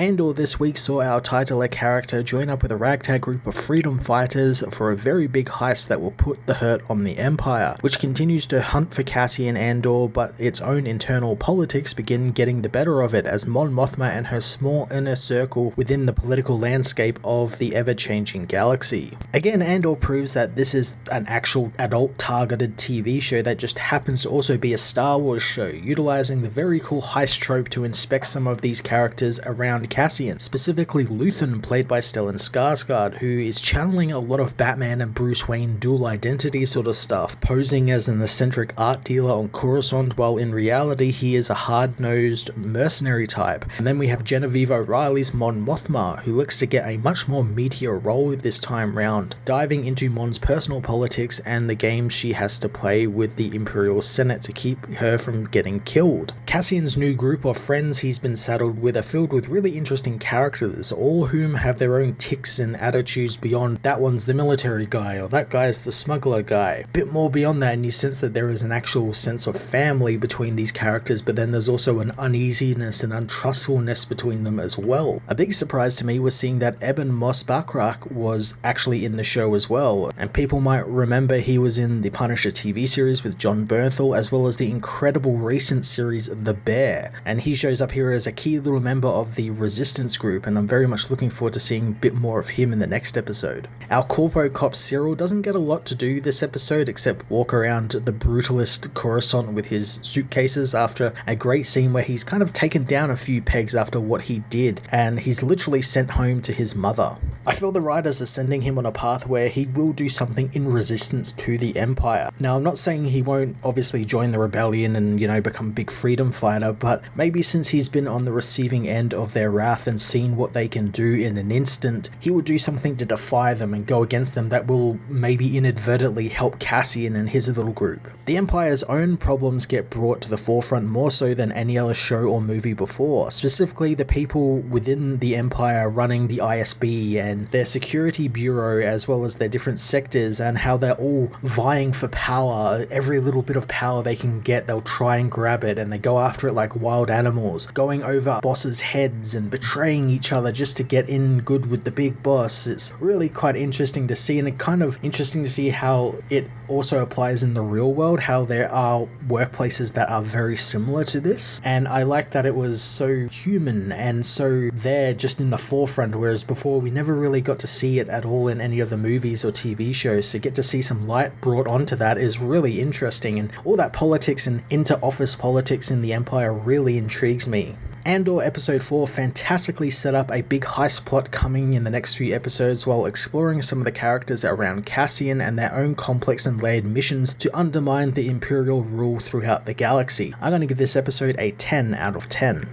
Andor this week saw our titular character join up with a ragtag group of freedom fighters for a very big heist that will put the hurt on the Empire, which continues to hunt for Cassian Andor, but its own internal politics begin getting the better of it as Mon Mothma and her small inner circle within the political landscape of the ever-changing galaxy. Again, Andor proves that this is an actual adult-targeted TV show that just happens to also be a Star Wars show, utilizing the very cool heist trope to inspect some of these characters around Cassian, specifically Luthen, played by Stellan Skarsgård, who is channeling a lot of Batman and Bruce Wayne dual identity sort of stuff, posing as an eccentric art dealer on Coruscant while in reality he is a hard-nosed mercenary type. And then we have Genevieve O'Reilly's Mon Mothma, who looks to get a much more meatier role this time round, diving into Mon's personal politics and the games she has to play with the Imperial Senate to keep her from getting killed. Cassian's new group of friends he's been saddled with are filled with really interesting characters, all whom have their own tics and attitudes beyond that one's the military guy or that guy's the smuggler guy. A bit more beyond that, and you sense that there is an actual sense of family between these characters, but then there's also an uneasiness and untrustfulness between them as well. A big surprise to me was seeing that Eben Moss Bachrach was actually in the show as well, and people might remember he was in the Punisher TV series with Jon Bernthal, as well as the incredible recent series The Bear, and he shows up here as a key little member of the Resistance group, and I'm very much looking forward to seeing a bit more of him in the next episode. Our Corpo Cop Cyril doesn't get a lot to do this episode except walk around the brutalist Coruscant with his suitcases after a great scene where he's kind of taken down a few pegs after what he did, and he's literally sent home to his mother. I feel the writers are sending him on a path where he will do something in resistance to the Empire. Now, I'm not saying he won't obviously join the rebellion and, become a big freedom fighter, but maybe since he's been on the receiving end of their wrath and seen what they can do in an instant, he will do something to defy them and go against them that will maybe inadvertently help Cassian and his little group. The Empire's own problems get brought to the forefront more so than any other show or movie before, specifically the people within the Empire running the ISB and their security bureau, as well as their different sectors, and how they're all vying for power. Every little bit of power they can get, they'll try and grab it, and they go after it like wild animals, going over bosses' heads and betraying each other just to get in good with the big boss. It's really quite interesting to see, and it's kind of interesting to see how it also applies in the real world, how there are workplaces that are very similar to this, and I like that it was so human and so there just in the forefront, whereas before we never really got to see it at all in any of the movies or TV shows. So get to see some light brought onto that is really interesting, and all that politics and inter-office politics in the Empire really intrigues me. Andor Episode 4 fantastically set up a big heist plot coming in the next few episodes while exploring some of the characters around Cassian and their own complex and layered missions to undermine the Imperial rule throughout the galaxy. I'm going to give this episode a 10 out of 10.